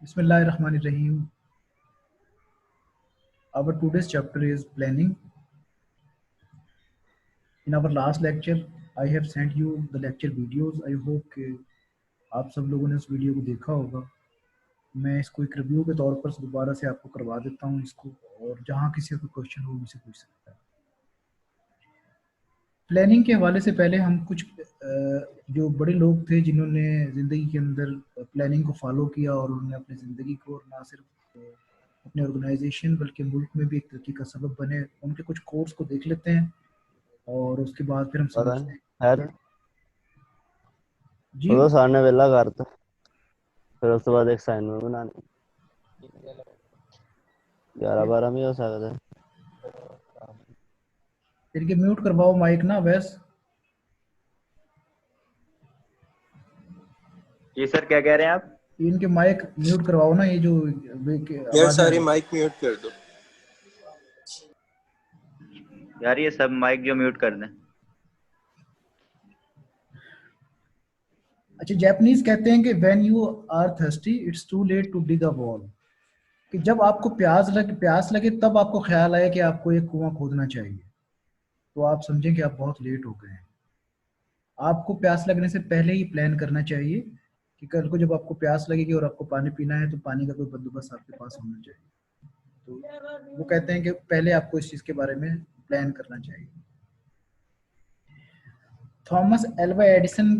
Bismillahirrahmanirrahim. Our today's chapter is planning. In our last lecture, I have sent you the lecture videos. I hope कि आप सब लोगों ने उस video को देखा होगा. मैं इसको एक रिव्यू के तौर पर दोबारा से आपको करवा देता हूँ इसको, और जहाँ किसी को क्वेश्चन हो मुझसे पूछ सकता है. प्लानिंग के हवाले से पहले हम कुछ जो बड़े लोग थे जिन्होंने ज़िंदगी के अंदर प्लानिंग को फॉलो किया और उन्होंने अपनी ज़िंदगी को ना सिर्फ अपने ऑर्गेनाइजेशन बल्कि मुल्क में भी एक तरक्की का सबब बने, उनके कुछ कोर्स को देख लेते हैं और उसके बाद फिर हम पता समझते नहीं हैं. खैर जी वो सारने वेला करता फिर उसके बाद एक असाइनमेंट बनानी 11-12 में हो सकता है. इनके म्यूट करवाओ माइक ना वैस. जी सर, क्या कह रहे हैं आप? इनके माइक म्यूट करवाओ ना, ये जो यार आवाज़ आ सारे रही. माइक म्यूट कर दो. यार ये सब माइक जो म्यूट कर दें. अच्छा, जापानीज कहते हैं कि when you are thirsty it's too late to dig a wall. कि जब आपको प्यास लगे तब आपको ख्याल आए कि आपको एक कुआं खोदना चाहिए, तो आप समझें कि आप बहुत लेट हो गए हैं. आपको प्यास लगने से पहले ही प्लान करना चाहिए कि कल को जब आपको प्यास लगेगी और आपको पानी पीना है तो पानी का कोई बंदोबस्त आपके पास होना चाहिए. तो वो कहते हैं कि पहले आपको इस चीज़ के बारे में प्लान करना चाहिए. थॉमस एल्वा एडिसन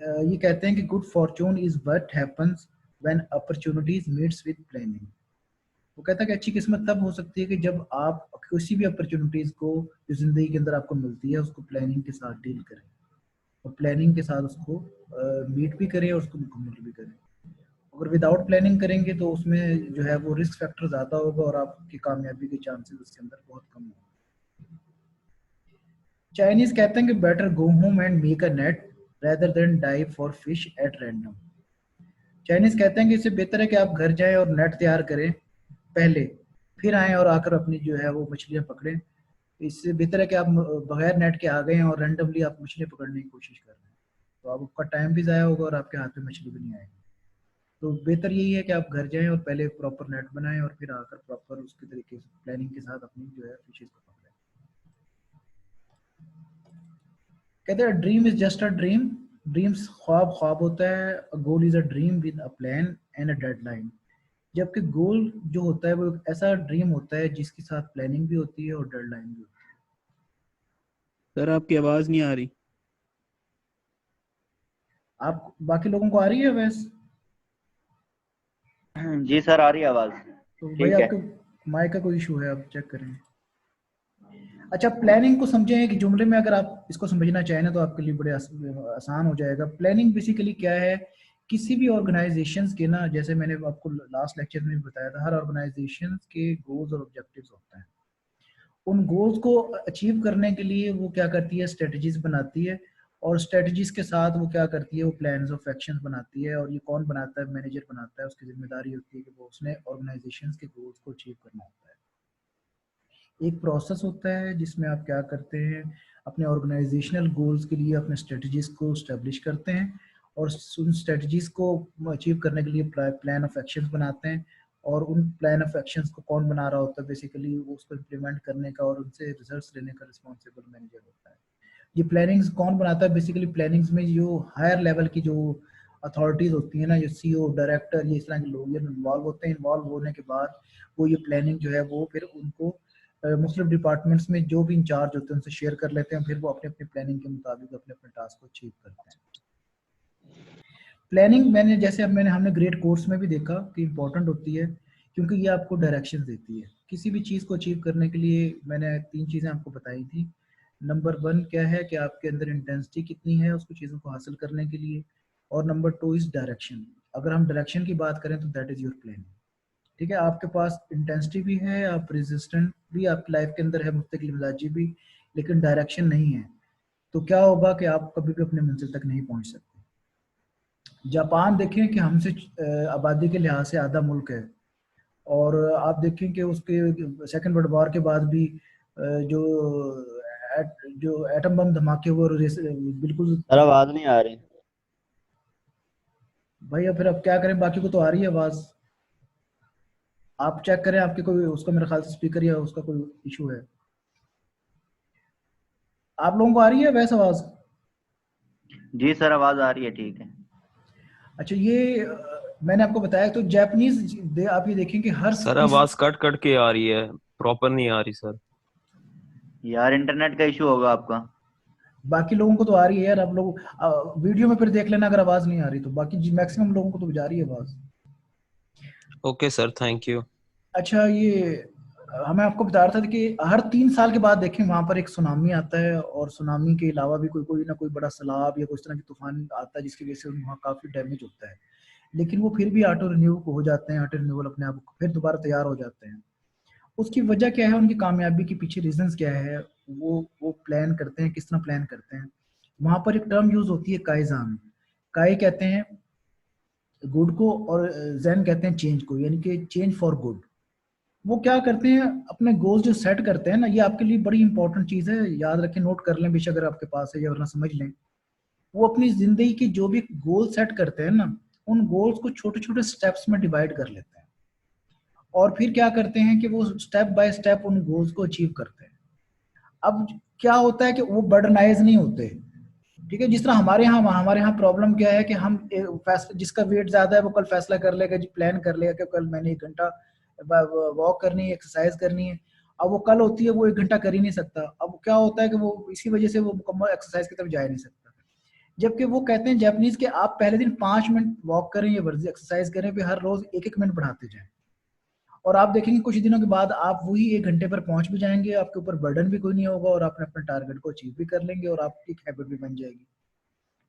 ये कहते हैं कि good Fortune is what happens when opportunities meets with planning. वो कहता है कि अच्छी किस्मत तब हो सकती है कि जब आप किसी भी अपॉर्चुनिटीज को जो जिंदगी के अंदर आपको मिलती है उसको प्लानिंग के साथ डील करें और प्लानिंग के साथ उसको मीट भी करें और उसको मुकम्मल भी करें. अगर विदाउट प्लानिंग करेंगे तो उसमें जो है वो रिस्क फैक्टर ज़्यादा होगा और आपकी कामयाबी के चांसेस उसके अंदर बहुत कम होंगे. चाइनीज कहते हैं कि better go home and make a net rather than dive for fish at random. Chinese कहते हैं कि इससे बेहतर है कि आप घर जाएं और नेट तैयार करें पहले, फिर आएं और आकर अपनी जो है वो मछलियां पकड़ें. इससे बेहतर है कि आप बगैर नेट के आ गए हैं और रैंडमली आप मछलियां पकड़ने की कोशिश कर रहे हैं, तो आपका टाइम भी ज़ाया होगा और आपके हाथ में मछली भी नहीं आएगी. तो बेहतर यही है कि आप घर जाएं और पहले प्रॉपर नेट बनाएं और फिर आकर प्रॉपर उसके तरीके से प्लानिंग के साथ अपनी जो है फिशेज को पकड़ें. कहते हैं dream is just a dream. Dreams ख्वाब ख्वाब होता है. Goal is a dream with a plan and a deadline. जबकि गोल जो होता है वो एक ऐसा ड्रीम होता है जिसके साथ प्लानिंग भी होती है और डेडलाइन भी होती है. सर आपकी आवाज नहीं आ रही. आप बाकी लोगों को आ रही है वैसे? जी सर, आ रही है आवाज. तो भाई ठीक है. आपके माइक का कोई इशू है, आप चेक करें. अच्छा, प्लानिंग को समझें एक जुमले में. अगर आप इसको समझना चाहें ना तो आपके लिए बड़े आसान हो जाएगा. प्लानिंग बेसिकली क्या है? किसी भी ऑर्गेनाइजेशंस के ना, जैसे मैंने आपको लास्ट लेक्चर में बताया था, हर ऑर्गेनाइजेशन के गोल्स और ऑब्जेक्टिव्स होते हैं. उन गोल्स को अचीव करने के लिए वो क्या करती है, स्ट्रेटजीज बनाती है. और स्ट्रेटजीज के साथ वो क्या करती है, वो प्लान्स ऑफ एक्शन बनाती है. और ये कौन बनाता है? मैनेजर बनाता है. उसकी जिम्मेदारी होती है कि वो उसने ऑर्गेनाइजेशन के गोल्स को अचीव करना होता है. एक प्रोसेस होता है जिसमें आप क्या करते हैं, अपने ऑर्गेनाइजेशनल गोल्स के लिए अपने स्ट्रेटजीज को स्टैब्लिश करते हैं और उन स्ट्रेटजीज को अचीव करने के लिए प्लान ऑफ एक्शंस बनाते हैं. और उन प्लान ऑफ एक्शंस को कौन बना रहा होता है? बेसिकली उसको इम्प्लीमेंट करने का और उनसे रिजल्ट्स लेने का रिस्पॉन्सिबल मैनेजर होता है. ये प्लानिंग्स कौन बनाता है? बेसिकली प्लानिंग्स में जो हायर लेवल की जो अथॉरिटीज होती है ना, जो सीईओ, डायरेक्टर, ये इस तरह के लोग इन्वॉल्व होते हैं. इन्वॉल्व होने के बाद वो ये प्लानिंग जो है वो फिर उनको मुख्तलिफ डिपार्टमेंट्स में जो भी इंचार्ज होते हैं उनसे शेयर कर लेते हैं. फिर वो अपने अपने प्लानिंग के मुताबिक अपने अपने टास्क को अचीव करते हैं. प्लानिंग हमने ग्रेड कोर्स में भी देखा कि इम्पोर्टेंट होती है क्योंकि ये आपको डायरेक्शन देती है. किसी भी चीज़ को अचीव करने के लिए मैंने 3 चीज़ें आपको बताई थी. नंबर 1 क्या है कि आपके अंदर इंटेंसिटी कितनी है उसको चीज़ों को हासिल करने के लिए. और नंबर 2 इज डायरेक्शन. अगर हम डायरेक्शन की बात करें तो दैट इज़ योर प्लानिंग. ठीक है, आपके पास इंटेंसिटी भी है, आप रेजिस्टेंट भी आपकी लाइफ के अंदर है, मुस्तकिल मिजाजी भी, लेकिन डायरेक्शन नहीं है, तो क्या होगा कि आप कभी भी अपने मंजिल तक नहीं पहुंच सकते. जापान देखें कि हमसे आबादी के लिहाज से आधा मुल्क है, और आप देखें कि उसके सेकंड वर्ल्ड वॉर के बाद भी जो जो एटम बम धमाके वो बिल्कुल. सर आवाज नहीं आ रही. भैया फिर अब क्या करें, बाकी को तो आ रही है आवाज़. आप चेक करें, आपके कोई उसका मेरे ख्याल से स्पीकर या उसका कोई इशू है। आप लोगों को आ रही है वैसे आवाज? जी सर, आवाज आ रही है, ठीक है। अच्छा, ये मैंने आपको बताया तो जापानीज आप ये देखें कि हर सर आवाज कट कट के आ रही है, प्रॉपर नहीं आ रही सर। यार इंटरनेट का इशू होगा आपका। बाकी लोगों को तो आ रही है यार। आप लोग वीडियो में फिर देख लेना अगर आवाज नहीं आ रही तो, बाकी मैक्सिमम लोगों को तो जा रही है आवाज। Okay sir, thank you. अच्छा, ये मैं आपको बता रहा था कि हर 3 साल के बाद देखें वहां पर एक सुनामी आता है, और सुनामी के अलावा भी कोई कोई ना कोई बड़ा सैलाब या कुछ तरह की तूफान आता है जिसकी वजह से वहाँ काफी डैमेज होता है, लेकिन वो फिर भी ऑटो रिन्यू हो जाते हैं, ऑटो रिन्यूअल अपने आप फिर दोबारा तैयार हो जाते हैं। उसकी वजह क्या है, उनकी कामयाबी के पीछे रीजंस क्या है, वो प्लान करते हैं, किस तरह प्लान करते हैं। वहां पर एक टर्म यूज होती है काइजान। काई कहते हैं गुड को, और जैन कहते हैं चेंज को, यानी कि चेंज फॉर गुड। वो क्या करते हैं, अपने गोल जो सेट करते हैं ना, ये आपके लिए बड़ी इंपॉर्टेंट चीज है, याद रखें, नोट कर लें बेशक अगर आपके पास है या वरना समझ लें। वो अपनी जिंदगी की जो भी गोल सेट करते हैं ना, उन गोल्स को छोटे छोटे स्टेप्स में डिवाइड कर लेते हैं, और फिर क्या करते हैं कि वो स्टेप बाय स्टेप उन गोल्स को अचीव करते हैं। अब क्या होता है कि वो बर्डनाइज नहीं होते, ठीक है। जिस तरह हमारे यहाँ प्रॉब्लम क्या है कि हम फैसला, जिसका वेट ज्यादा है वो कल फैसला कर लेगा जी, प्लान कर लेगा कि कल मैंने 1 घंटा वॉक करनी है, एक्सरसाइज करनी है। अब वो कल होती है, वो 1 घंटा कर ही नहीं सकता। अब क्या होता है कि वो इसी वजह से वो मुकम्मल एक्सरसाइज की तरफ जा ही नहीं सकता। जबकि वो कहते हैं जापानीज के आप पहले दिन 5 मिनट वॉक करें या वर्जिश एक्सरसाइज करें, फिर हर रोज 1-1 मिनट बढ़ाते जाएं, और आप देखेंगे कुछ दिनों के बाद आप वही 1 घंटे पर पहुंच भी जाएंगे, आपके ऊपर बर्डन भी कोई नहीं होगा, और आप अपने टारगेट को अचीव भी कर लेंगे, और आपकी हैबिट भी बन जाएगी।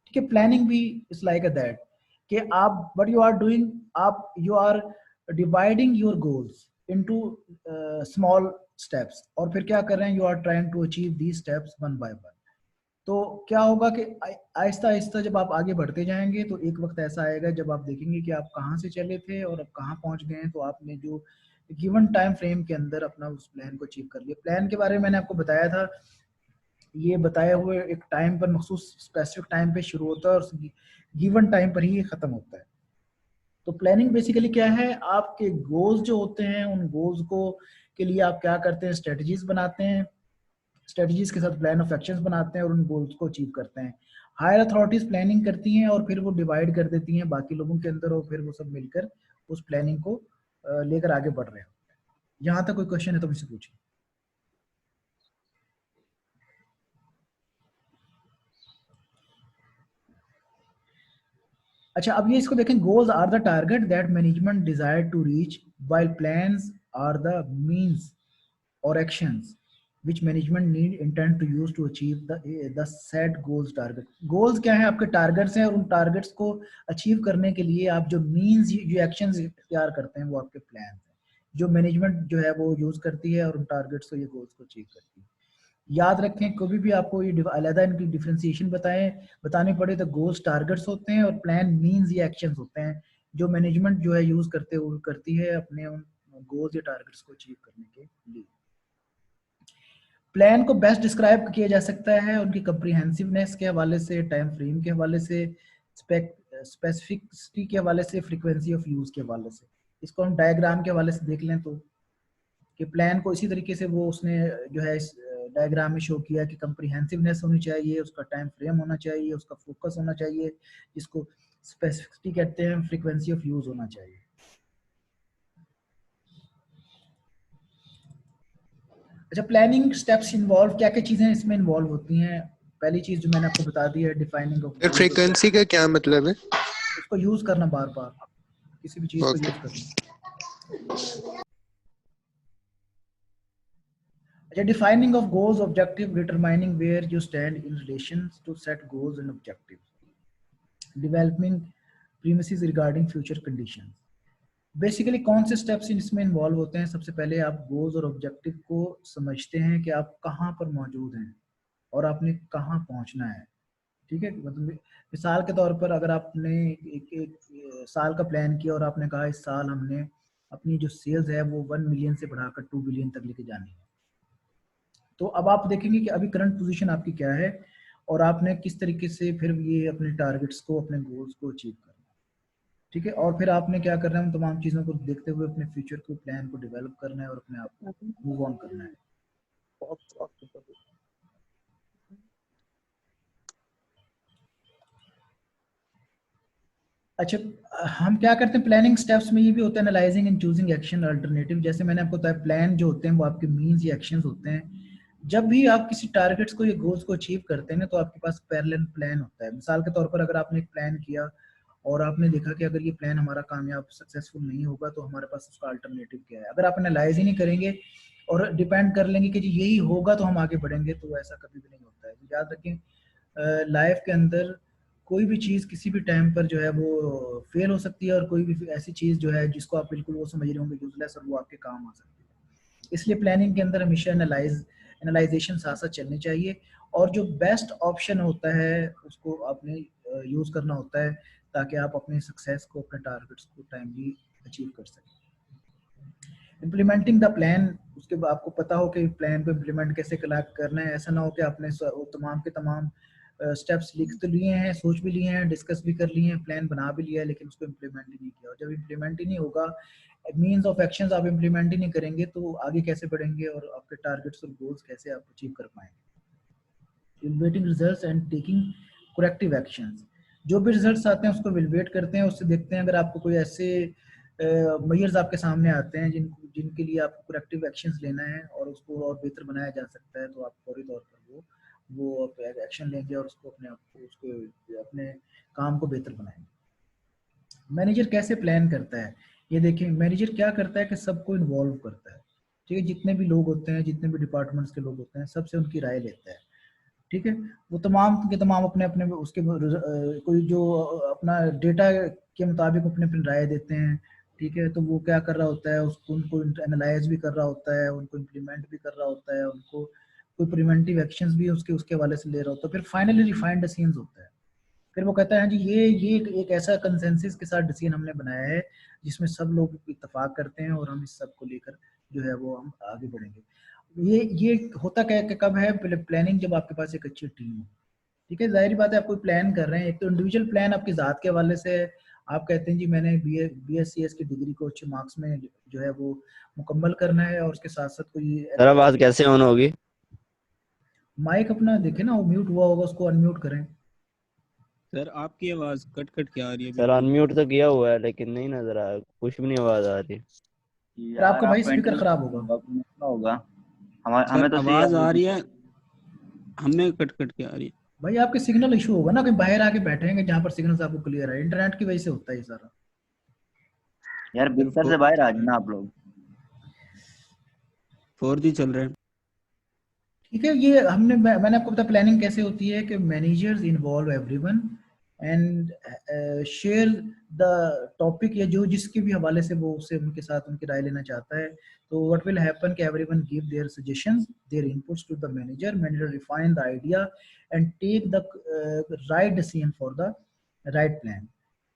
ठीक है, प्लानिंग भी इज लाइक अ दैट, कि आप व्हाट यू आर डूइंग, आप you are dividing your goals into small steps, और फिर क्या कर रहे हैं, you are trying to achieve these steps one by one. तो क्या होगा कि आहिस्ता आहिस्ता जब आप आगे बढ़ते जाएंगे तो एक वक्त ऐसा आएगा जब आप देखेंगे कि आप कहाँ से चले थे और अब कहाँ पहुंच गए हैं। तो आपने जो गिवन टाइम फ्रेम के अंदर अपना उस प्लान को अचीव कर लिया। प्लान के बारे में मैंने आपको बताया था, ये बताए हुए एक टाइम पर, मखसूस स्पेसिफिक टाइम पे शुरू होता है और गिवन टाइम पर ही ये खत्म होता है। तो प्लानिंग बेसिकली क्या है, आपके गोल्स जो होते हैं उन गोल्स को के लिए आप क्या करते हैं, स्ट्रेटजीज बनाते हैं, स्ट्रेटजीज के साथ प्लान ऑफ एक्शंस बनाते हैं और उन गोल्स को अचीव करते हैं। हायर अथॉरिटीज प्लानिंग करती हैं और फिर वो डिवाइड कर देती हैं बाकी लोगों के अंदर, और फिर वो सब मिलकर उस प्लानिंग को लेकर आगे बढ़ रहे हैं। यहाँ तक कोई क्वेश्चन है तो मुझसे पूछिए। अच्छा, अब ये इसको देखें, goals are the target that management desire to reach, while plans are the means or actions which management need intend to use to achieve the set goals target। goals क्या है, आपके टारगेट्स हैं, और उन टारगेट्स को achieve करने के लिए आप जो मींस, जो एक्शंस तैयार करते हैं वो आपके प्लान हैं, जो मैनेजमेंट जो है वो यूज करती है और उन टारगेट्स को, ये गोल्स को अचीव करती है। याद रखें, कभी भी आपको ये अलग इनकी डिफरेंशिएशन बतानी पड़े तो गोल्स टारगेट्स होते हैं और प्लान मींस या एक्शंस होते हैं जो मैनेजमेंट जो है यूज करती है अपने उन गोल्स या टारगेट्स को अचीव करने के लिए। प्लान को बेस्ट डिस्क्राइब किया जा सकता है उनकी कम्प्रीहेंसिवनेस के हवाले से, टाइम फ्रेम के हवाले से, स्पेसिफिसिटी के हवाले से, फ्रीक्वेंसी ऑफ यूज के हवाले से। इसको हम डायग्राम के हवाले से देख लें तो, कि प्लान को इसी तरीके से वो उसने जो है इस डायग्राम में शो किया कि कम्प्रीहेंसिवनेस होनी चाहिए, उसका टाइम फ्रेम होना चाहिए, उसका फोकस होना चाहिए, जिसको स्पेसिफिसिटी कहते हैं, फ्रीक्वेंसी ऑफ यूज होना चाहिए। अच्छा, प्लानिंग स्टेप्स इन्वॉल्व, क्या क्या चीजें इसमें इन्वॉल्व होती हैं। पहली चीज जो मैंने आपको बता दी है, डिफाइनिंग ऑफ गोल। फ्रीक्वेंसी का क्या मतलब है? उसको यूज करना बार बार, किसी भी चीज को ओके। यूज करना। अच्छा, defining of goals, objective, determining where you stand in relation to set goals and objective, developing premises regarding future conditions. Basically कौन से स्टेप्स इसमें इन्वॉल्व होते हैं। सबसे पहले आप गोल्स और ऑब्जेक्टिव को समझते हैं कि आप कहाँ पर मौजूद हैं और आपने कहाँ पहुँचना है। ठीक है, मतलब मिसाल के तौर पर अगर आपने एक साल का प्लान किया और आपने कहा इस साल हमने अपनी जो सेल्स है वो 1 मिलियन से बढ़ाकर 2 बिलियन तक लेके जानी है, तो अब आप देखेंगे कि अभी करंट पोजीशन आपकी क्या है और आपने किस तरीके से फिर ये अपने टारगेट्स को, अपने गोल्स को अचीव करना है। ठीक है, और फिर आपने क्या करना है, उन तमाम चीज़ों को देखते हुए अपने फ्यूचर को प्लान को डेवलप करना है और अपने आप को मूव ऑन करना है। अच्छा, हम क्या करते हैं प्लानिंग स्टेप्स में, ये भी होता है analysing and choosing action alternative. जैसे मैंने आपको बताया, प्लान जो होते हैं वो आपके मीन्स या एक्शंस होते हैं। जब भी आप किसी टारगेट्स को या गोल्स को अचीव करते हैं ना, तो आपके पास पैरेलल प्लान होता है। मिसाल के तौर पर अगर आपने एक प्लान किया और आपने देखा कि अगर ये प्लान हमारा कामयाब सक्सेसफुल नहीं होगा तो हमारे पास उसका अल्टरनेटिव क्या है। अगर आप एनालाइज ही नहीं करेंगे और डिपेंड कर लेंगे कि जी यही होगा तो हम आगे बढ़ेंगे, तो ऐसा कभी भी नहीं होता है। तो याद रखें, लाइफ के अंदर कोई भी चीज़ किसी भी टाइम पर जो है वो फेल हो सकती है, और कोई भी ऐसी चीज़ जो है जिसको आप बिल्कुल वो समझ रहे होंगे यूजलेस, और वो आपके काम आ सकती है। इसलिए प्लानिंग के अंदर हमेशा एनालाइजेशन साथ साथ चलनी चाहिए, और जो बेस्ट ऑप्शन होता है उसको आपने यूज़ करना होता है, ताकि आप अपने सक्सेस को, अपने टारगेट्स को टाइमली अचीव कर सकें। इम्प्लीमेंटिंग द प्लान, उसके बाद आपको पता हो कि प्लान को इम्प्लीमेंट कैसे करना है। ऐसा ना हो कि आपने तमाम के तमाम स्टेप्स लिख तो लिए हैं, सोच भी लिए हैं, डिस्कस भी कर लिए हैं, प्लान बना भी लिया है, लेकिन उसको इम्प्लीमेंट ही नहीं किया। और जब इम्प्लीमेंट ही नहीं होगा, मीन्स ऑफ एक्शंस आप इम्प्लीमेंट ही नहीं करेंगे, तो आगे कैसे बढ़ेंगे और आपके टारगेट्स और गोल्स कैसे आप अचीव कर पाएंगे। Evaluating results and taking corrective actions, जो भी रिजल्ट्स आते हैं उसको इवैल्यूएट करते हैं, उससे देखते हैं अगर आपको कोई ऐसे मेजर्स आपके सामने आते हैं जिनके लिए आपको करेक्टिव एक्शंस लेना है और उसको और बेहतर बनाया जा सकता है, तो आप फौरी तौर पर वो एक्शन लेंगे और उसको अपने आप को, उसको अपने काम को बेहतर बनाएंगे। मैनेजर कैसे प्लान करता है, ये देखिए मैनेजर क्या करता है कि सबको इन्वॉल्व करता है। ठीक है, जितने भी लोग होते हैं, जितने भी डिपार्टमेंट्स के लोग होते हैं, सबसे उनकी राय लेता है। ठीक है, वो तमाम के तमाम अपने अपने उसके कोई जो अपना डेटा के मुताबिक अपने अपनी राय देते हैं। ठीक है, तो वो क्या कर रहा होता है, उसको उनको एनालाइज भी कर रहा होता है, उनको इम्प्लीमेंट भी कर रहा होता है, उनको कोई प्रिवेंटिव एक्शंस भी उसके उसके हवाले से ले रहा होता है। फिर फाइनली रिफाइंड डिसीजन होता है। फिर वो कहता है हाँ जी, ये एक ऐसा कंसेंसस के साथ डिसीजन हमने बनाया है जिसमें सब लोग इत्तेफाक करते हैं, और हम इस सब को लेकर जो है वो हम आगे बढ़ेंगे। ये होता क्या कब है, प्लानिंग जब आपके पास एक अच्छी टीम हो। ठीक है, जाहिर बात है आप कोई प्लान कर रहे हैं, एक तो इंडिविजुअल प्लान आपकी ज़ात के हवाले से है। आप कहते हैं जी मैंने BScs की डिग्री को अच्छे मार्क्स में जो है वो मुकम्मल करना है, और उसके साथ साथ कोई सर आवाज कैसे ऑन होगी? माइक अपना देखे ना, वो म्यूट हुआ होगा, उसको अनम्यूट करें। सर आपकी आवाज कट कट के आ रही है सर बिल्कुल। अनम्यूट तो किया हुआ है लेकिन नहीं नजर आ, कुछ भी नहीं आवाज आ रही। फिर यार आपका भाई आपका स्पीकर इंटरनेट खराब होगा। मसला होगा। हमें सर हमें तो सही आ आवाज रही आ थी। रही है, हमें कट कट के आ रही है। भाई आपके सिग्नल इशू होगा ना, कहीं बाहर आके बैठेंगे जहाँ पर सिग्नल आपको क्लियर है। इंटरनेट की वजह से होता है ये सारा। यार सर बिस्तर से बाहर आ जाना आप लोग। 4G चल रहा है। ठीक है, ये मैंने आपको बताया प्लानिंग कैसे होती है कि managers involve everyone and share the topic, या जो जिसके भी हवाले से वो उससे उनके साथ उनकी राय लेना चाहता है। तो व्हाट विल हैपन कि everyone give their suggestions, their inputs to the manager refine the idea and take the right decision for the right plan.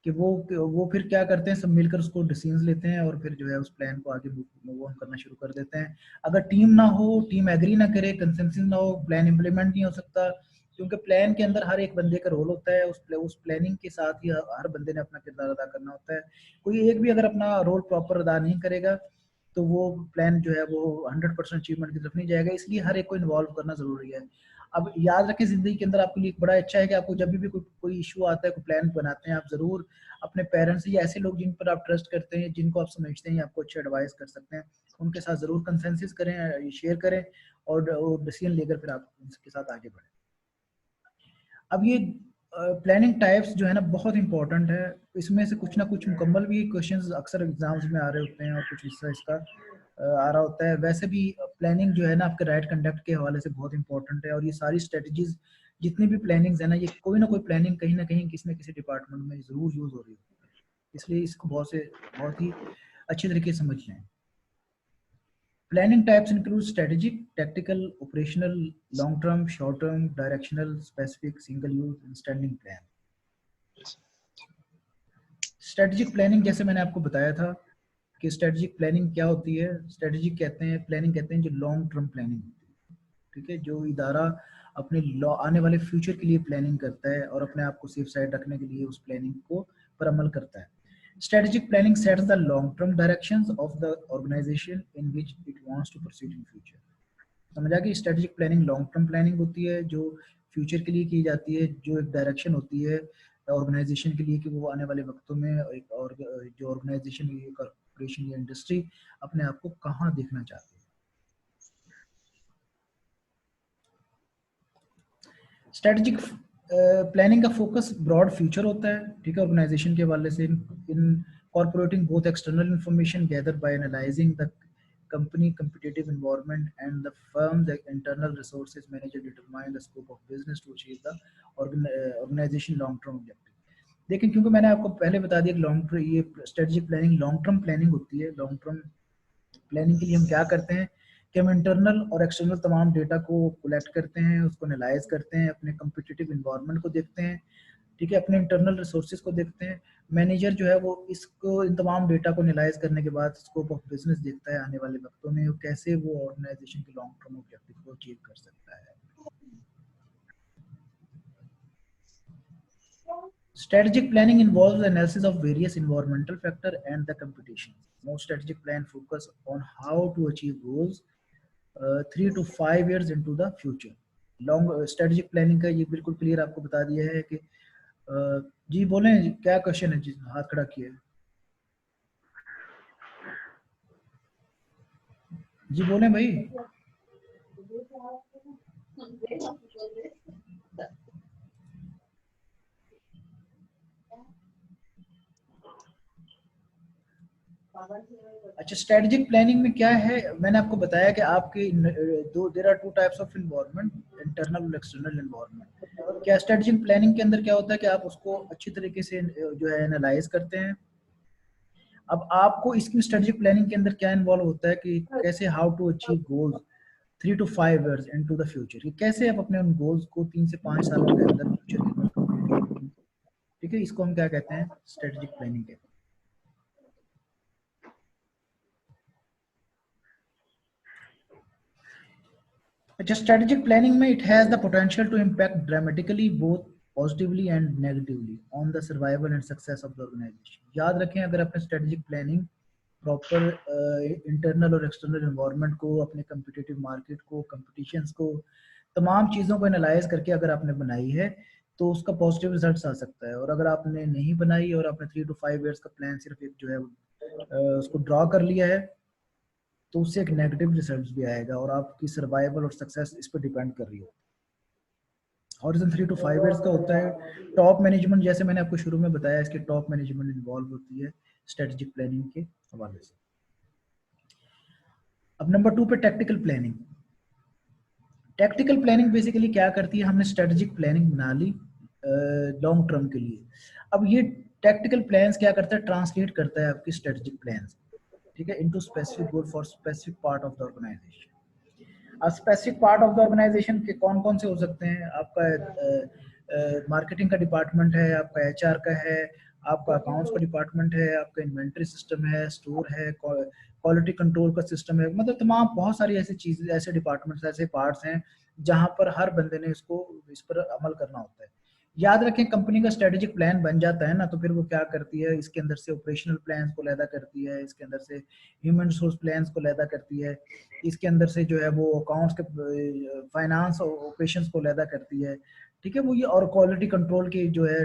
कि वो फिर क्या करते हैं, सब मिलकर उसको डिसीजंस लेते हैं और फिर जो है उस प्लान को आगे मूव ऑन करना शुरू कर देते हैं। अगर टीम ना हो, टीम एग्री ना करे, कंसेंसस ना हो, प्लान इंप्लीमेंट नहीं हो सकता, क्योंकि प्लान के अंदर हर एक बंदे का रोल होता है। उस प्लानिंग के साथ ही हर बंदे ने अपना किरदार अदा करना होता है। कोई एक भी अगर अपना रोल प्रॉपर अदा नहीं करेगा तो वो प्लान जो है वो 100% अचीवमेंट की तरफ नहीं जाएगा। इसलिए हर एक को इन्वॉल्व करना जरूरी है। अब याद रखें, जिंदगी के अंदर आपके लिए एक बड़ा अच्छा है कि आपको जब भी कोई इशू आता है, कोई प्लान बनाते हैं, आप जरूर अपने पेरेंट्स या ऐसे लोग जिन पर आप ट्रस्ट करते हैं, जिनको आप समझते हैं आपको अच्छे एडवाइस कर सकते हैं, उनके साथ जरूर कंसेंसस करें, शेयर करें, और डिसीजन लेकर फिर आप उनके साथ आगे बढ़ें। अब ये प्लानिंग टाइप्स जो है ना बहुत इंपॉर्टेंट है। इसमें से कुछ ना कुछ मुकम्मल भी क्वेश्चंस अक्सर एग्जाम्स में आ रहे होते हैं, और कुछ हिस्सा इसका आ रहा होता है। वैसे भी प्लानिंग जो है ना आपके राइट कंडक्ट के हवाले से बहुत इंपॉर्टेंट है, और ये सारी स्ट्रेटजीज जितनी भी प्लानिंग्स है ना, ये कोई ना कोई प्लानिंग कहीं ना कहीं किसी न किसी डिपार्टमेंट में जरूर यूज हो रही होती है। इसलिए इसको बहुत ही अच्छी तरीके से समझ लें। Planning types include strategic, tactical, operational, long-term, short-term, directional, specific, single-use, and standing plan. Strategic planning जैसे मैंने आपको बताया था कि strategic planning क्या होती है। strategic planning कहते हैं जो long term planning होती है। ठीक है, जो इदारा अपने आने वाले फ्यूचर के लिए प्लानिंग करता है और अपने आप को सेफ साइड रखने के लिए उस प्लानिंग को पर अमल करता है। Strategic planning sets the long-term directions of the organization in which it wants to proceed in future. समझा कि strategic planning long term planning होती है जो फ्यूचर के लिए की जाती है, जो एक डायरेक्शन होती है ऑर्गेनाइजेशन के लिए कि वो आने वाले वक्तों में एक और जो ऑर्गेनाइजेशन या कॉर्पोरेशन या इंडस्ट्री अपने आप को कहाँ देखना चाहती है। स्ट्रेटेजिक प्लानिंग का फोकस ब्रॉड फ्यूचर होता है, ठीक है, ऑर्गेनाइजेशन के हवाले से incorporating both external information gather by analysing the company competitive environment and the firm's internal resources manager determine the scope of business to achieve the organization long term objective। लेकिन क्योंकि मैंने आपको पहले बता दिया कि लॉन्ग टर्म ये strategic planning long term planning होती है। लॉन्ग टर्म प्लानिंग के लिए हम क्या करते हैं कि हम इंटरनल और एक्सटर्नल तमाम डेटा को कलेक्ट करते हैं, उसको एनालाइज करते हैं, अपने कम्पिटिटिव इन्वायरमेंट को देखते हैं, ठीक है, अपने इंटरनल रिसोर्सेज को देखते हैं। मैनेजर जो है वो इसको इन तमाम डेटा को एनालाइज करने के बाद स्कोप ऑफ बिजनेस देखता है आने वाले वक्तों में कैसे वो ऑर्गेनाइजेशन के लॉन्ग टर्म ऑब्जेक्टिव को अचीव कर सकता है। Strategic planning involves the analysis of various environmental factors and the competition. Most strategic plan focus on how to achieve goals 3 to 5 years into the future. Long strategic planning का ये बिल्कुल clear आपको बता दिया है कि जी बोलें क्या क्वेश्चन है, जी हाथ खड़ा किया है, जी बोलें भाई। अच्छा, स्ट्रेटेजिक प्लानिंग में क्या है, मैंने आपको बताया कि आपके there are two types of environment, internal और एक्सटर्नल एनवायरनमेंट। क्या स्ट्रेटेजिक प्लानिंग के अंदर क्या होता है कि आप उसको अच्छी तरीके से जो है एनालाइज करते हैं। अब आपको इसकी स्ट्रेटेजिक प्लानिंग के अंदर क्या इन्वॉल्व होता है कि कैसे how to achieve goals 3 to 5 years into the future, कि कैसे आप अपने उन गोल्स को 3 से 5 सालों के अंदर फ्यूचर के अंदर कंप्लीट करेंगे, ठीक है, इसको हम क्या कहते हैं, स्ट्रेटेजिक प्लानिंग कहते हैं। अच्छा, स्ट्रेटेजिक प्लानिंग में it has the potential to impact dramatically both positively and negatively on the survival and success of the organisation. याद रखें, अगर आपने स्ट्रेटेजिक प्लानिंग प्रॉपर इंटरनल और एक्सटर्नल एनवायरनमेंट को, अपने कम्पिटिटिव मार्केट को, कंपटीशंस को, तमाम चीज़ों को एनालाइज करके अगर आपने बनाई है तो उसका पॉजिटिव रिजल्ट आ सकता है। और अगर आपने नहीं बनाई और आपने 3 to 5 years का प्लान सिर्फ एक जो है उसको ड्रॉ कर लिया है तो उससे एक नेगेटिव रिजल्ट भी आएगा और आपकी सर्वाइवल और सक्सेस इस पर डिपेंड कर रही है। हॉरिजन 3 to 5 years का होता है। टॉप मैनेजमेंट, जैसे मैंने आपको शुरू में बताया, इसके टॉप मैनेजमेंट इन्वॉल्व होती है स्ट्रेटेजिक प्लानिंग के हवाले से। अब नंबर 2 पे tactical planning. Tactical planning basically क्या करती है, हमने स्ट्रेटेजिक प्लानिंग बना ली लॉन्ग टर्म के लिए। अब ये टैक्टिकल प्लान्स क्या करता है, ट्रांसलेट करता है आपकी स्ट्रेटेजिक प्लान्स, ठीक है, into specific goal for specific part of the organisation. अब specific part of the organisation के कौन कौन से हो सकते हैं, आपका मार्केटिंग का डिपार्टमेंट है, आपका एचआर का है, आपका अकाउंट्स का डिपार्टमेंट है, आपका इन्वेंट्री सिस्टम है, स्टोर है, क्वालिटी कंट्रोल का सिस्टम है, मतलब तमाम बहुत सारी ऐसी चीजें, ऐसे डिपार्टमेंट्स, ऐसे पार्ट्स हैं जहां पर हर बंदे ने इस पर अमल करना होता है। याद रखें, कंपनी का स्ट्रेटेजिक प्लान बन जाता है ना, तो फिर वो क्या करती है, इसके अंदर से ऑपरेशनल प्लान्स को लैदा करती है, इसके अंदर से ह्यूमन रिसोर्स प्लान्स को लैदा करती है, इसके अंदर से जो है वो अकाउंट्स के फाइनेंस ऑपरेशंस को लैदा करती है, ठीक है, वो ये और क्वालिटी कंट्रोल की जो है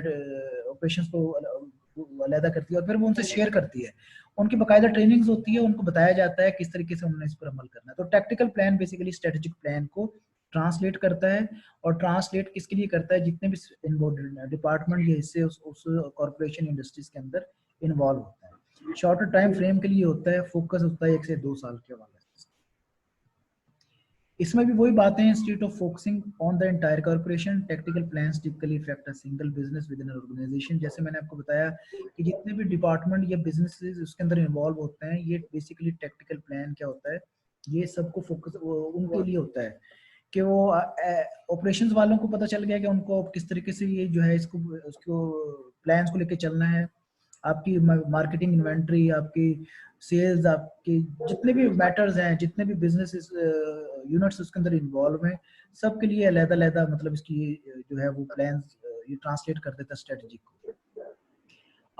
ऑपरेशंस को अलहदा करती है और फिर वो उनसे शेयर करती है। उनकी बाकायदा ट्रेनिंग्स होती है, उनको बताया जाता है किस तरीके से उन्होंने इस पर अमल करना है। तो tactical plan basically strategic plan को ट्रांसलेट करता है, और ट्रांसलेट किसके लिए करता है, जितने भी डिपार्टमेंट के हिस्से उस कॉर्पोरेशन इंडस्ट्रीज के अंदर इन्वॉल्व होता है। शॉर्टर टाइम फ्रेम के लिए होता है, फोकस होता है 1 से 2 साल के वाले। इसमें भी वही बातें हैं, instead of focusing on the entire corporation, tactical plans typically affect a single business within an organisation. जैसे मैंने आपको बताया कि जितने भी डिपार्टमेंट या बिजनेसेस उसके अंदर इन्वॉल्व होते हैं, ये बेसिकली टैक्टिकल प्लान क्या होता है, ये सबको फोकस उनके लिए होता है कि वो ऑपरेशंस वालों को पता चल गया कि उनको किस तरीके से ये जो है उसको प्लान्स को लेके चलना है। आपकी मार्केटिंग, इन्वेंट्री, आपकी सेल्स, आपके जितने भी मैटर्स हैं, जितने भी बिजनेस यूनिट्स उसके अंदर इन्वॉल्व हैं, सबके लिए अलग-अलग मतलब इसकी जो है वो प्लान्स ये ट्रांसलेट कर देता है स्ट्रेटजी को।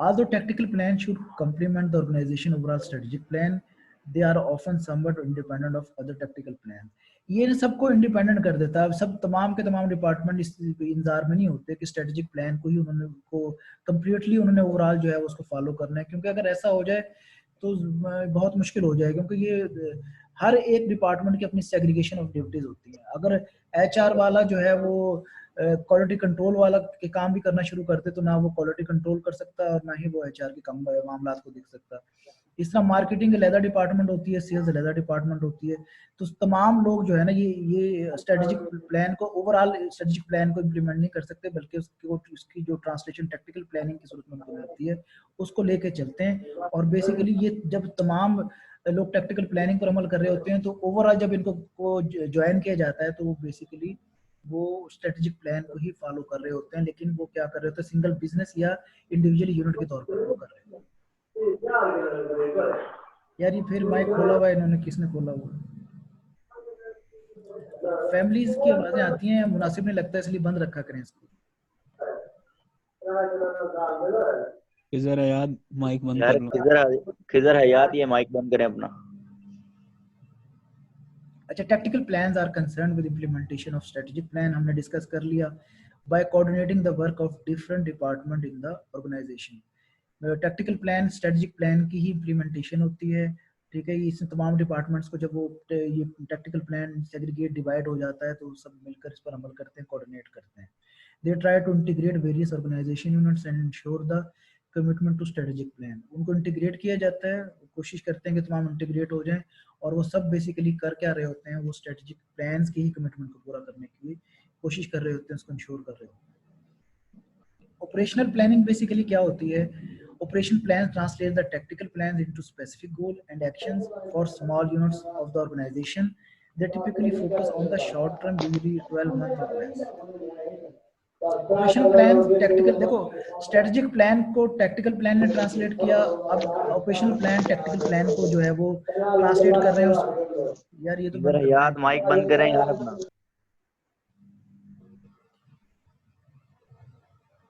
Although tactical plans should complement the organization overall strategic plan, they are often somewhat independent of other tactical plans. ये इन सबको इंडिपेंडेंट कर देता है, सब तमाम के तमाम डिपार्टमेंट इस इंतजार में नहीं होते कि स्ट्रेटेजिक प्लान को ही उन्होंने को कंप्लीटली उन्होंने ओवरऑल जो है उसको फॉलो करना है, क्योंकि अगर ऐसा हो जाए तो बहुत मुश्किल हो जाए, क्योंकि ये हर एक डिपार्टमेंट की अपनी सेग्रीगेशन ऑफ ड्यूटीज होती है। अगर एचआर वाला जो है वो क्वालिटी कंट्रोल वाला के काम भी करना शुरू करते तो ना वो क्वालिटी कंट्रोल कर सकता और ना ही वो एचआर के काम मामला को देख सकता। इस तरह मार्केटिंग अलग डिपार्टमेंट होती है, सेल्स अलग डिपार्टमेंट होती है, तो तमाम लोग जो है ना ये स्ट्रेटेजिक प्लान को ओवरऑल स्ट्रेटेजिक प्लान को इम्प्लीमेंट नहीं कर सकते, बल्कि उसकी जो ट्रांसलेशन टैक्टिकल प्लानिंग की सूरत में होती है उसको लेके चलते हैं। और बेसिकली ये जब तमाम लोग टैक्टिकल प्लानिंग पर अमल कर रहे होते हैं तो ओवरऑल जब इनको को ज्वाइन किया जाता है तो वो बेसिकली वो स्ट्रेटेजिक प्लान को ही फॉलो कर रहे होते हैं, लेकिन वो क्या कर रहे होते हैं सिंगल बिजनेस या इंडिविजुअल यूनिट के तौर पर वो कर रहे हैं। यार ये फिर माइक खोला हुआ है इन्होंने, किसने खोला हुआ? फैमिलीज की आवाजें आती हैं, मुनासिब नहीं लगता, इसलिए बंद रखा करें इसको। खिजर हयात माइक बंद यार कर लो। खिजर हयात ये माइक बंद करें अपना। अच्छा, tactical plans are concerned with implementation of strategic plan, हमने डिस्कस कर लिया, by coordinating the work of different department in the organisation. Tactical plan strategic plan की ही इम्प्लीमेंटेशन होती है, ठीक है। इसमें तमाम डिपार्टमेंट्स को जब वो ये टैक्टिकल प्लान सेग्रीगेट डिवाइड हो जाता है तो सब मिलकर इस पर अमल करते हैं, कोऑर्डिनेट करते हैं। They try to integrate various organisation units and ensure the commitment to strategic plan. उनको इंटीग्रेट किया जाता है, कोशिश करते हैं कि तमाम इंटीग्रेट हो जाएं और वो सब बेसिकली कर क्या रहे होते हैं, वो स्ट्रेटेजिक प्लान्स की ही कमिटमेंट को पूरा करने की कोशिश कर रहे होते हैं, उसको इंश्योर कर रहे होते हैं। ऑपरेशनल प्लानिंग बेसिकली क्या होती है? Operation plans translate the tactical plans into specific goal and actions for small units of the organization. They typically focus on the short term, usually 12 months or less. Operation plans tactical, देखो strategic plan को tactical plan ने translate किया, अब operational plan tactical plan को जो है वो translate कर रहे हैं। यार ये तो खिजर हयात माइक बंद करें यार अपना।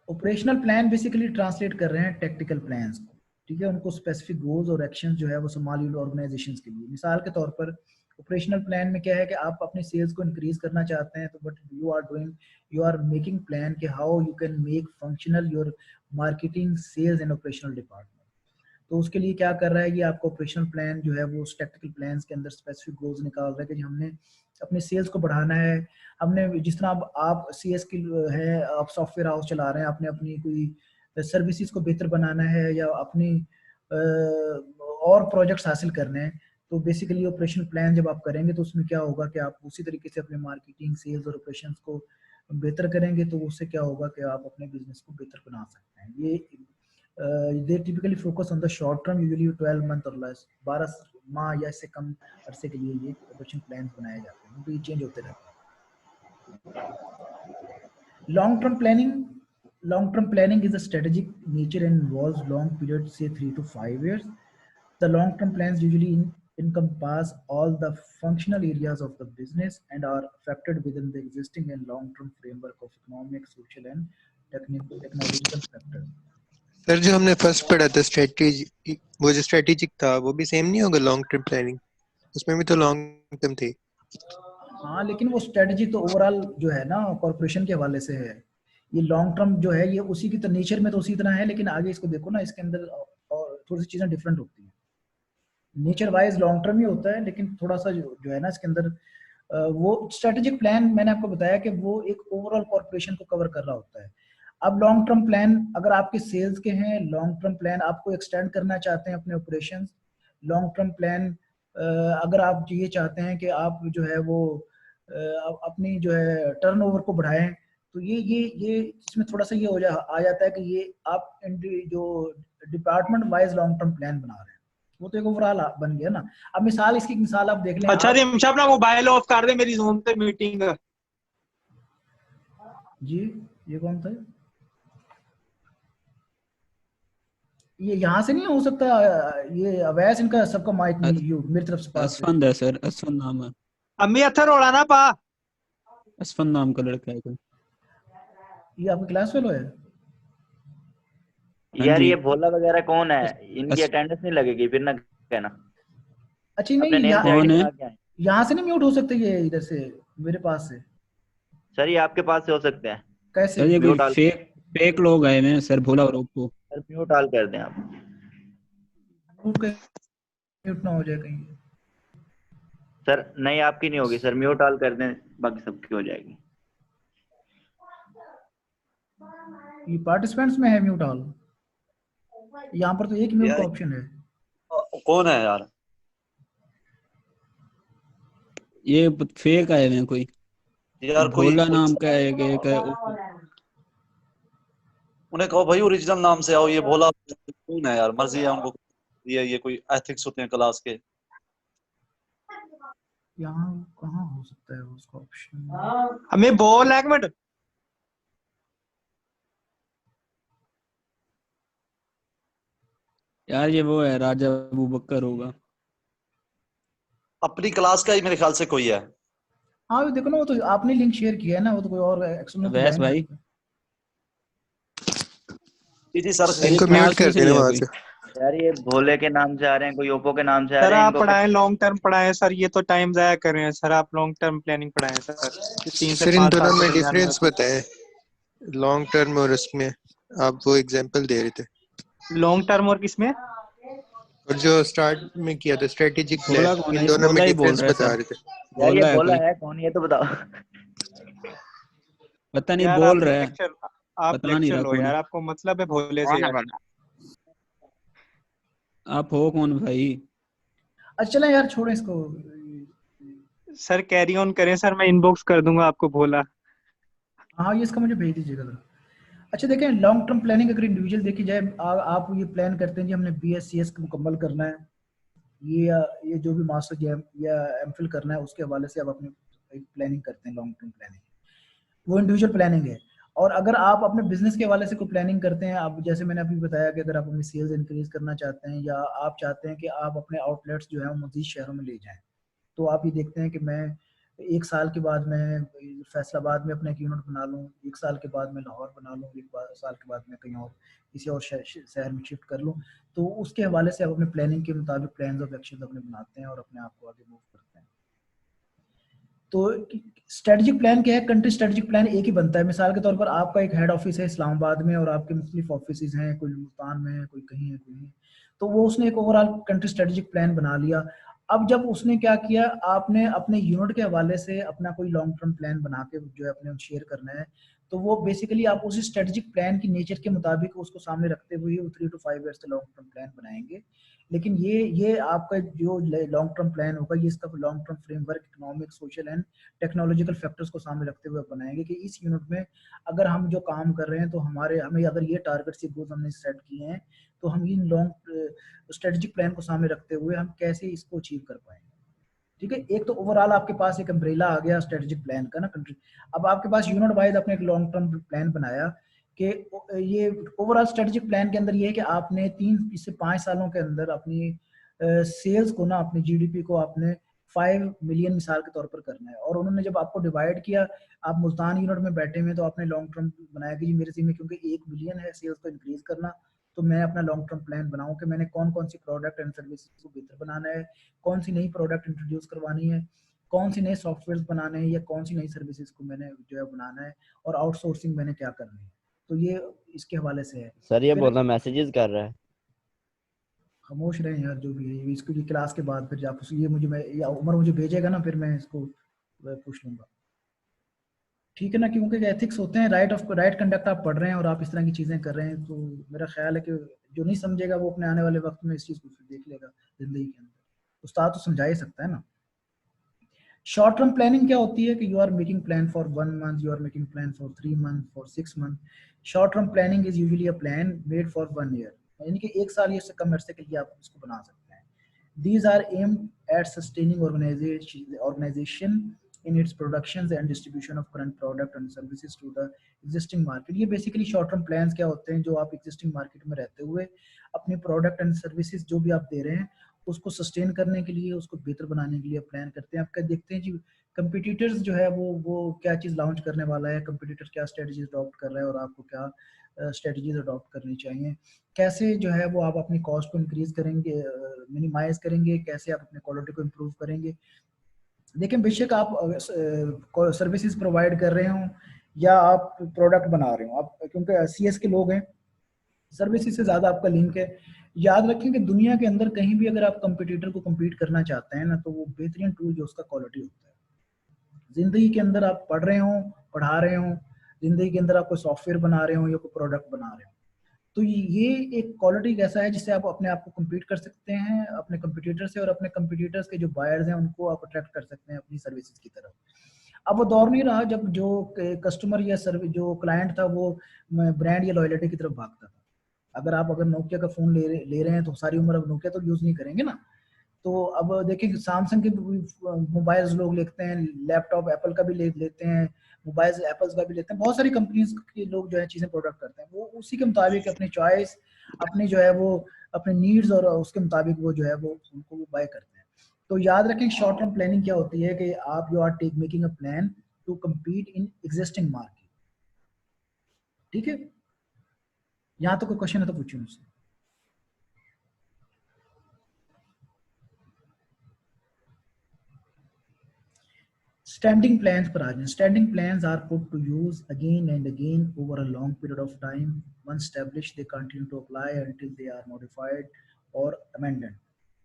ऑपरेशनल प्लान बेसिकली ट्रांसलेट कर रहे हैं टैक्टिकल प्लान्स को, ठीक है। उनको स्पेसिफिक गोल्स और एक्शंस जो है वो स्मॉल ऑर्गेनाइजेशंस के लिए, मिसाल के तौर पर ऑपरेशनल प्लान में क्या है कि आप अपनी सेल्स को इंक्रीज करना चाहते हैं, तो but you are making plan कि how you can make functional your marketing, sales and operational department. तो उसके लिए क्या कर रहा है, ये आपका ऑपरेशनल प्लान जो है वो टैक्टिकल प्लान्स के अंदर स्पेसिफिक गोल्स निकाल रहा है कि हमने अपने सेल्स को बढ़ाना है। हमने जिस तरह अब आप सीएस की है, आप सॉफ्टवेयर हाउस चला रहे हैं, आपने अपनी कोई सर्विसेज को बेहतर बनाना है या अपनी और प्रोजेक्ट्स हासिल करने हैं, तो बेसिकली ऑपरेशनल प्लान जब आप करेंगे तो उसमें क्या होगा कि आप उसी तरीके से अपने मार्केटिंग, सेल्स और ऑपरेशंस को बेहतर करेंगे, तो उससे क्या होगा कि आप अपने बिजनेस को बेहतर बना सकते हैं। ये they typically focus on the short term, usually 12 month or less, 12 माह या इससे कम अरसे के लिए ये ऑपरेशन प्लान बनाए जाते हैं, तो ये चेंज होते रहते हैं। Long term planning is a strategic nature and involves long periods, say 3 to 5 years. The long term plans usually encompass all the functional areas of the business and are affected within the existing and long term framework of economic, social and technological factors. Sir जो हमने first पढ़ा था strategy, वो जो strategic था वो भी same नहीं होगा लॉन्ग टर्म प्लानिंग? उसमें भी तो लॉन्ग टर्म थे। हाँ, लेकिन वो स्ट्रेटजी तो ओवरऑल जो है ना कॉर्पोरेशन के हवाले से है। ये लॉन्ग टर्म जो है ये उसी की तो नेचर में तो उसी तरह है, लेकिन आगे इसको देखो ना, इसके अंदर और थोड़ी सी चीजें डिफरेंट होती हैं। नेचर वाइज लॉन्ग टर्म ही होता है, लेकिन थोड़ा सा जो है ना इसके अंदर वो स्ट्रेटेजिक प्लान मैंने आपको बताया कि वो एक ओवरऑल कॉर्पोरेशन को कवर कर रहा होता है। अब लॉन्ग टर्म प्लान अगर आपके सेल्स के हैं, लॉन्ग टर्म प्लान आपको एक्सटेंड करना चाहते हैं अपने ऑपरेशंस, लॉन्ग टर्म प्लान अगर आप ये चाहते हैं कि आप जो है वो अपनी जो है टर्नओवर को बढ़ाएं, तो ये इसमें थोड़ा सा ये आ जाता है कि ये आप जो department wise long term plan बना रहे हैं, वो तो एक ओवरऑल बन गया ना। अब इसकी मिसाल आप देख लें। अच्छा जी, मुझे अपना मोबाइल ऑफ कर दे, मेरी जूम पे मीटिंग है जी। ये कौन था? ये यहाँ से नहीं हो सकता, ये अवैस इनका सबका माइक मेरी तरफ से पास असफंद है सर, असफंद नाम है। अम्मी अथर रोड़ा ना पा, असफंद नाम का लड़का है कोई। ये आपका क्लास फेलो है? यार जी। ये भोला वगैरह कौन है? इनकी अस- अटेंडेंस नहीं लगेगी फिर ना कहना। अच्छा अपने नहीं, नेम से आईडी कौन है? बना के आए। यहाँ से नहीं म्यूट हो सकते ये, इधर से मेरे पास से सर ये आपके पास से हो सकते हैं। कैसे? सर ये कोई म्यूट ऑल फेक लोग आए हैं सर, भोला और ओप्पो। सर म्यूट ऑल कर दें आप। म्यूट ना हो जाए कहीं। सर नहीं आपकी नहीं होगी सर, म्यूट ऑल कर दें, बाकी सबकी हो जाएगी। ये पार्टिसिपेंट्स में है म्यूट ऑल, यहाँ पर तो एक म्यूट का ऑप्शन है। कौन है यार? ये फेक आए हैं कोई, यार कोई भोला नाम का है, एक है ओप्पो। उन्हें कहो भाई ओरिजिनल नाम से आओ। ये भोला कौन है यार? मर्जी है उनको। ये कोई एथिक्स होते हैं क्लास के। यहाँ कहाँ हो सकता है उसका ऑप्शन? हमें बोल एक मिनट। यार ये वो है, राजा अबू बकर होगा। अपनी क्लास का ही मेरे ख्याल से कोई है। हाँ देखो ना, वो तो आपने लिंक शेयर किया है ना, वो तो कोई और एक्सटर्नल तो वैस जा नहीं भाई। सकता। जी सर। इनको क्लास म्यूट कर में से देना लिया वहां कोई। से। यार ये भोले के नाम से आ रहे हैं, कोई ओप्पो के नाम से आ सर रहे हैं आप इनको। पढ़ाएं, लॉन्ग टर्म पढ़ाएं सर, ये तो टाइम जाया कर रहे हैं सर। आप लॉन्ग टर्म प्लानिंग पढ़ाएं सर, 3 से सर इन 5 दोनों साल के में दरमियान में डिफरेंस होती बताएं, लॉन्ग टर्म और उसमें। आप वो एग्जांपल दे रहे थे है। लॉन्ग टर्म और किसमें? और जो स्टार्ट में किया था स्ट्रेटेजिक भोला प्लान, कौन इन है? दोनों में भोला ही बोल डिफरेंस रहा है बता सर। रहे थे। यार ये भोला है भोला कोई, है कौन, ये तो बताओ। पता नहीं यार बोल रहा है, आप पता नहीं लेक्चर रहा लो कौन यार, है। आपको मतलब है भोले से यार। आप हो कौन भाई? अच्छा चलें यार, छोड़ें इसको। सर कैरी ऑन करें सर, मैं इनबॉक्स कर दूंगा आपको भोला। हाँ ये इसका मुझे भेज दीजिएगा जरा। अच्छा देखें, लॉन्ग टर्म प्लानिंग अगर इंडिविजुअल देखी जाए, आप ये प्लान करते हैं जी हमने BScs को मुकम्मल करना है, ये जो भी मास्टर या एमफिल करना है, उसके हवाले से आप अपनी एक प्लानिंग करते हैं, लॉन्ग टर्म प्लानिंग, वो इंडिविजुअल प्लानिंग है। और अगर आप अपने बिजनेस के हवाले से कोई प्लानिंग करते हैं, आप जैसे मैंने अभी बताया कि अगर आप अपनी सेल्स इंक्रीज करना चाहते हैं या आप चाहते हैं कि आप अपने आउटलेट्स जो है वो मज़ीद शहरों में ले जाएं, तो आप ये देखते हैं कि मैं 1 साल के बाद मैं फैसलाबाद में अपना एक यूनिट बना लूँ, 1 साल के बाद मैं लाहौर बना लूँ, 1 साल के बाद मैं कहीं और किसी और शहर में शिफ्ट कर लूँ। तो उसके हवाले से आप अपने प्लानिंग के मुताबिक प्लान ऑफ एक्शन अपने बनाते हैं और अपने आप को आगे मूव करते हैं। तो स्ट्रेटजिक प्लान क्या है? कंट्री स्ट्रेटजिक प्लान एक ही बनता है। मिसाल के तौर पर आपका एक हेड ऑफिस है इस्लामाबाद में और आपके मुख्तलिफ ऑफिस हैं, कोई मुल्तान में है, कोई कहीं है, कोई है। तो वो उसने एक ओवरऑल कंट्री स्ट्रेटजिक प्लान बना लिया। अब जब उसने क्या किया, आपने अपने यूनिट के हवाले से अपना कोई लॉन्ग टर्म प्लान बना के जो है अपने शेयर करना है, तो वो बेसिकली आप उसी स्ट्रेटजिक प्लान की नेचर के मुताबिक उसको सामने रखते हुए 3 to 5 ईयर्स का लॉन्ग टर्म प्लान बनाएंगे। लेकिन ये आपका जो लॉन्ग टर्म प्लान होगा, ये इसका long term framework economic, social and technological factors को सामने रखते हुए बनाएंगे कि इस यूनिट में अगर हम जो काम कर रहे हैं तो हमें अगर ये टारगेट्स, ये गोल्स हमने सेट किए हैं, तो हम इन लॉन्ग स्ट्रेटजिक प्लान को सामने रखते हुए हम कैसे इसको अचीव कर पाएंगे। ठीक है, एक तो ओवरऑल आपके पास एक अम्ब्रेला आ गया स्ट्रेटजिक प्लान का ना कंट्री। अब आपके पास यूनिट वाइज आपने एक लॉन्ग टर्म प्लान बनाया कि ये ओवरऑल स्ट्रेटजिक प्लान के अंदर ये है कि आपने 3 से 5 सालों के अंदर अपनी सेल्स को ना, अपनी GDP को आपने 5 मिलियन मिसाल के तौर पर करना है। और उन्होंने जब आपको डिवाइड किया, आप मुल्तान यूनिट में बैठे हुए, तो आपने लॉन्ग टर्म बनाया कि जी मेरे सी में क्योंकि 1 मिलियन है सेल्स को इंक्रीज करना, तो मैं अपना लॉन्ग टर्म प्लान बनाऊं कि मैंने कौन कौन सी प्रोडक्ट एंड सर्विसेज को बेहतर बनाना है, कौन सी नई प्रोडक्ट इंट्रोड्यूस करवानी है, कौन सी नए सॉफ्टवेयर बनाने हैं या कौन सी नई सर्विसेज को मैंने जो है बनाना है, और आउटसोर्सिंग मैंने क्या करनी है। तो ये इसके हवाले से है। सर ये फिर बोलना मैसेजेस कर रहा है। खामोश रहे यार, जो भी है इसको ये क्लास के बाद फिर आप ये उमर मुझे भेजेगा ना, फिर मैं इसको पूछ लूंगा, ठीक है ना? क्योंकि एथिक्स होते हैं, राइट कंडक्ट आप पढ़ रहे हैं और आप इस तरह की चीज़ें कर रहे हैं, तो मेरा ख्याल है कि जो नहीं समझेगा वो अपने आने वाले वक्त में इस चीज़ को फिर देख लेगा जिंदगी के अंदर। उस्ताद तो समझा ही सकता है ना। शॉर्ट टर्म प्लानिंग क्या होती है कि you are making plan for 1 month, you are making plan for 3 month, for 6 month. Short term planning is usually a plan made for 1 year, यानी कि 1 साल या उससे कम अरसे के लिए आप इसको बना सकते हैं। These are aimed at sustaining organization in its productions and distribution of current product and services to the existing market। ये बेसिकली शॉर्ट टर्म प्लान्स क्या होते हैं, जो आप एग्जिस्टिंग मार्केट में रहते हुए अपने प्रोडक्ट एंड सर्विसेज जो भी आप दे रहे हैं उसको सस्टेन करने के लिए, उसको बेहतर बनाने के लिए प्लान करते हैं। आप क्या देखते हैं जी, कंपटीटर्स जो है वो क्या चीज़ लॉन्च करने वाला है, कंपटीटर क्या स्ट्रेटजीज अडॉप्ट कर रहा है और आपको क्या स्ट्रेटजीज अडॉप्ट करनी चाहिए, कैसे जो है वो आप अपनी कॉस्ट को इंक्रीज करेंगे, मिनिमाइज करेंगे, कैसे आप अपने क्वालिटी को इम्प्रूव करेंगे। देखिए बेशक आप सर्विसेज प्रोवाइड कर रहे हो या आप प्रोडक्ट बना रहे हो, आप क्योंकि सीएस के लोग हैं, सर्विसेज से ज़्यादा आपका लिंक है। याद रखें कि दुनिया के अंदर कहीं भी अगर आप कंपटीटर को कम्पीट करना चाहते हैं ना, तो वो बेहतरीन टूल जो उसका क्वालिटी होता है। जिंदगी के अंदर आप पढ़ रहे हो, पढ़ा रहे हो, जिंदगी के अंदर आप कोई सॉफ्टवेयर बना रहे हो या कोई प्रोडक्ट बना रहे हो, तो ये एक क्वालिटी कैसा है जिससे आप अपने आप को कम्पीट कर सकते हैं अपने कंपटीटर से, और अपने कंपटीटर्स के जो बायर्स हैं उनको आप अट्रैक्ट कर सकते हैं अपनी सर्विसेज की तरफ। अब वो दौर नहीं रहा जब जो कस्टमर या सर्विस जो क्लाइंट था वो ब्रांड या लॉयल्टी की तरफ भागता था। अगर नोकिया का फोन ले रहे हैं तो सारी उम्र अब नोकिया तो यूज नहीं करेंगे ना। तो अब देखिए सैमसंग के मोबाइल्स लोग लेते हैं, लैपटॉप एप्पल का भी लेते हैं, मोबाइल्स एप्पल्स का भी लेते हैं, बहुत सारी कंपनीज के लोग जो है चीज़ें प्रोडक्ट करते हैं, वो उसी के मुताबिक अपनी चॉइस, अपनी जो है वो अपने नीड्स और उसके मुताबिक वो जो है वो उनको वो बाय करते हैं। तो याद रखें शॉर्ट टर्म प्लानिंग क्या होती है कि आप you are making a plan to compete in existing market. ठीक है, यहाँ तो कोई क्वेश्चन है तो पूछिए मुझसे। Standing plans पर आ जाएं। Standing plans are put to use again and again over a long period of time. Once established, they continue to apply until they are modified or amended.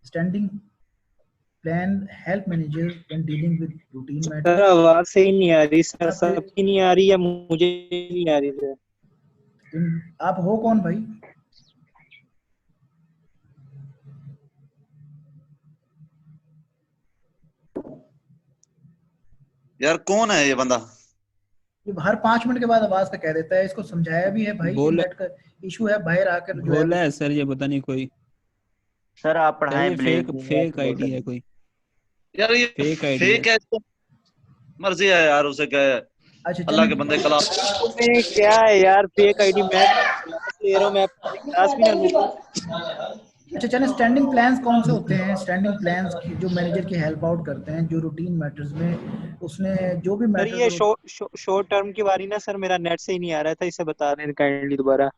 Standing plan help managers when dealing with routine sir matters. आवाज सही नहीं आ रही sir, सबकी नहीं आ रही या मुझे नहीं आ रही सर? आप हो कौन भाई? यार कौन है ये बंदा? ये हर 5 मिनट के बाद आवाज का कह देता है, इसको समझाया भी है भाई कि नेट का इशू है, बाहर आकर जो बोला है सर, ये पता नहीं कोई सर आप पढ़ाएं फेक आईडी है कोई, यार ये फेक आईडी फेक है, मर्जी है यार, उसे क्या है। अच्छा अल्लाह के बंदे कला तुम्हें क्या है यार फेक आईडी? मैं ले रहा हूं, मैं क्लास भी ना लूं। अच्छा चलें, स्टैंडिंग प्लान्स कौन से होते हैं? स्टैंडिंग प्लान्स की जो मैनेजर की हेल्प आउट करते हैं, जो रूटीन मैटर्स में उसने जो भी सर ये मैटर शॉर्ट टर्म की बारी ना सर, मेरा नेट से ही नहीं आ रहा था, इसे बता दें काइंडली दोबारा।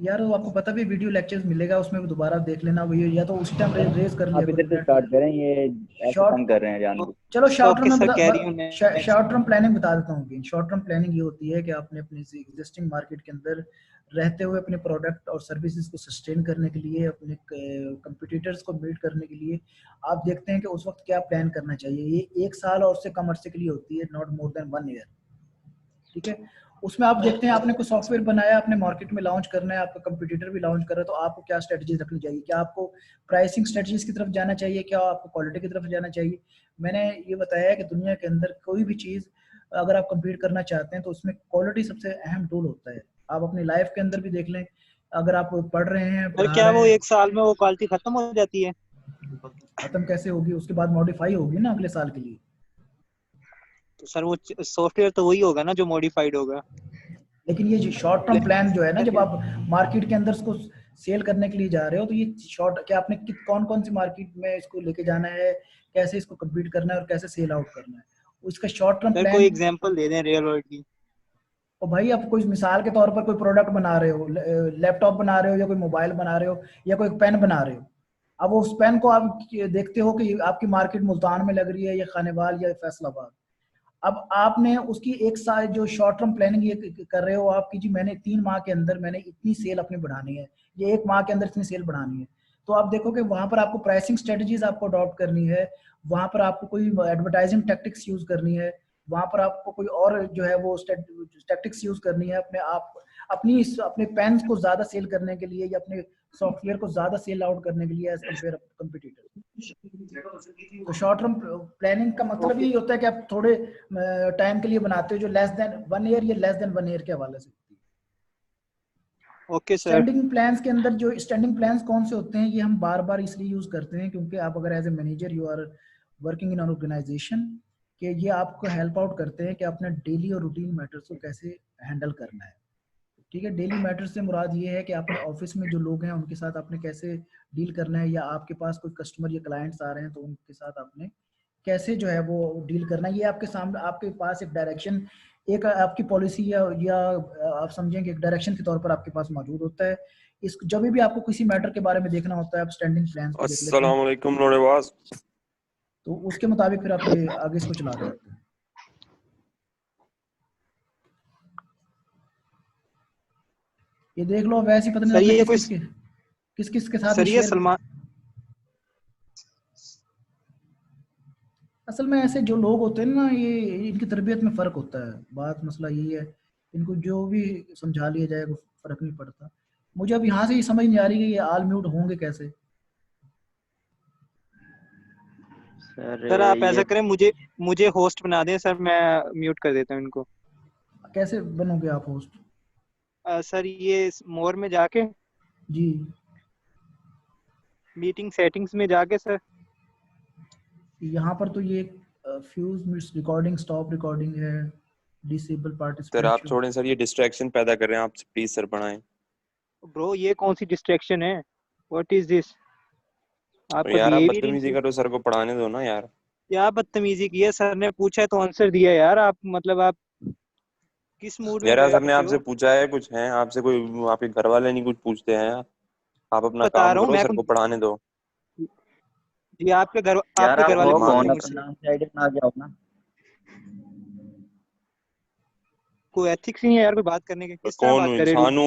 यार वो आपको पता भी वीडियो लेक्चर्स मिलेगा, उसमें भी दोबारा देख लेना, वो या तो उसी टाइम रेज कर लिया। आप इधर से स्टार्ट करें, ये ऐसे कम कर रहे हैं जान। चलो शॉर्ट ओके सर, कह रही हूं मैं। शॉर्ट टर्म प्लानिंग बता देता हूँ। शॉर्ट टर्म प्लानिंग ये होती है कि आपने अपने एग्जिस्टिंग मार्केट के अंदर रहते हुए अपने प्रोडक्ट और सर्विसेज को सस्टेन करने के लिए, अपने कंपटीटर्स को मीट करने के लिए आप देखते हैं कि उस वक्त क्या प्लान करना चाहिए। ये 1 साल और उससे कम अरसे के लिए होती है, नॉट मोर देन 1 ईयर। ठीक है, उसमें आप देखते हैं आपने कोई सॉफ्टवेयर बनाया, अपने मार्केट में लॉन्च करना है, आपका कंपटीटर भी लॉन्च कर रहा है, तो आपको क्या स्ट्रेटजीज रखनी चाहिए? क्या आपको प्राइसिंग स्ट्रेटजीज की तरफ जाना चाहिए? क्या आपको क्वालिटी की तरफ जाना चाहिए? मैंने ये बताया है कि दुनिया के अंदर कोई भी चीज़ अगर आप कम्पीट करना चाहते हैं तो उसमें क्वालिटी सबसे अहम टूल होता है। आप अपनी लाइफ के अंदर भी देख लें, अगर आप पढ़ रहे हैं, सर क्या वो 1 साल में वो क्वालिटी खत्म हो जाती है? खत्म कैसे होगी? उसके बाद मॉडिफाई होगी ना अगले साल के लिए। तो सर वो सॉफ्टवेयर तो वही होगा ना जो मॉडिफाइड होगा। लेकिन ये शॉर्ट टर्म प्लान जो है ना, जब आप मार्केट के अंदर इसको सेल करने के लिए जा रहे हो, तो ये शॉर्ट क्या आपने कौन कौन सी मार्केट में इसको लेके जाना है, कैसे इसको कम्पीट करना है और कैसे सेल आउट करना है, उसका शॉर्ट टर्म प्लान। कोई एग्जांपल दे दें रियल वर्ल्ड की। और भाई आप कोई मिसाल के तौर पर कोई प्रोडक्ट बना रहे हो, लैपटॉप बना रहे हो या कोई मोबाइल बना रहे हो या कोई पेन बना रहे हो। अब उस पेन को आप देखते हो कि आपकी मार्केट मुल्तान में लग रही है या खानेवाल या फैसलाबाद। अब आपने उसकी 1 साल जो शॉर्ट टर्म प्लानिंग ये कर रहे हो आपकी, जी मैंने 3 माह के अंदर मैंने इतनी सेल अपनी बढ़ानी है, ये 1 माह के अंदर इतनी सेल बढ़ानी है, तो आप देखो कि वहां पर आपको प्राइसिंग स्ट्रेटजीज आपको अडॉप्ट करनी है, वहां पर आपको कोई एडवर्टाइजिंग टैक्टिक्स यूज करनी है, वहां पर आपको कोई और जो है वो टैक्टिक्स यूज करनी है अपने पेन्स को ज्यादा सेल करने के लिए या अपने सॉफ्टवेयर को ज्यादा सेल आउट करने के लिए एज कम्पेयर कंपटीटर। तो शॉर्ट टर्म प्लानिंग का मतलब यही होता है कि आप थोड़े टाइम के लिए बनाते हो, जो लेस देन 1 ईयर या लेस देन 1 ईयर के हवाले से। Okay sir. स्टैंडिंग प्लान्स के अंदर जो स्टैंडिंग प्लान्स कौन से होते हैं, ये हम बार बार इसलिए यूज करते हैं क्योंकि आप अगर as a manager you are working in an organisation, कि ये आपको हेल्प आउट करते हैं कि अपने डेली और रूटीन मैटर्स को कैसे हैंडल करना है। ठीक है। डेली मैटर से मुराद ये है कि आपने ऑफिस में जो लोग हैं उनके साथ आपने कैसे डील करना है, या आपके पास कोई कस्टमर या क्लाइंट्स आ रहे हैं तो उनके साथ आपने कैसे जो है वो डील करना है। ये आपके सामने, आपके पास एक डायरेक्शन, एक आपकी पॉलिसी या आप समझें कि एक डायरेक्शन के तौर पर आपके पास मौजूद होता है। इस जब भी आपको किसी मैटर के बारे में देखना होता है, आप स्टैंडिंग प्लान्स को देख लेते हैं, अस्सलाम वालेकुम नौरेबाज। तो उसके मुताबिक फिर आप ये आगे इसको चला रहे हैं। ये देख लो, वैसे ही पता नहीं सर आपने ये किस किस के साथ सर ये शेयर। सलमान असल में ऐसे जो लोग होते हैं ना, ये इनकी तरबियत में फ़र्क होता है। बात मसला यही है, इनको जो भी समझा लिया जाए वो फ़र्क नहीं पड़ता। मुझे अब यहाँ से ये समझ नहीं आ रही कि ये ऑल म्यूट होंगे कैसे। सर आप ऐसा करें, मुझे होस्ट बना दें सर, मैं म्यूट कर देता हूँ इनको। कैसे बनोगे आप होस्ट? सर ये मोर में जाके जी, मीटिंग सेटिंग्स में जाके सर, यहाँ पर तो ये fuse miss recording, stop recording है, डिसेबल सर पार्टिसिपेंट। आप छोड़ें सर, ये डिस्ट्रैक्शन पैदा कर रहे हैं, आप प्लीज सर बढ़ाएं। ब्रो ये कौन सी डिस्ट्रैक्शन है? What is this? आपका यार आप बिहेवियर बदतमीजी करो, सर को पढ़ाने दो ना यार। क्या बदतमीजी की है? सर ने पूछा है तो आंसर दिया यार। आप मतलब आप किस मूड में यार बैठे सर ने हो? आपसे पूछा है कुछ, है आपसे कोई, आपके घर वाले नहीं कुछ पूछते हैं? आप अपना बता काम रहा हूँ करो, मैं सर को पढ़ाने दो। जी आपके घर यार आप वाले हो पूछते कौन, हैं अपना मुझसे। नाम से आईडी बना के आओ ना। कोई एथिक्स नहीं है यार कोई बात करने के। किस तरह कौन बात हूँ, कर रहे हो? इंसान हूँ?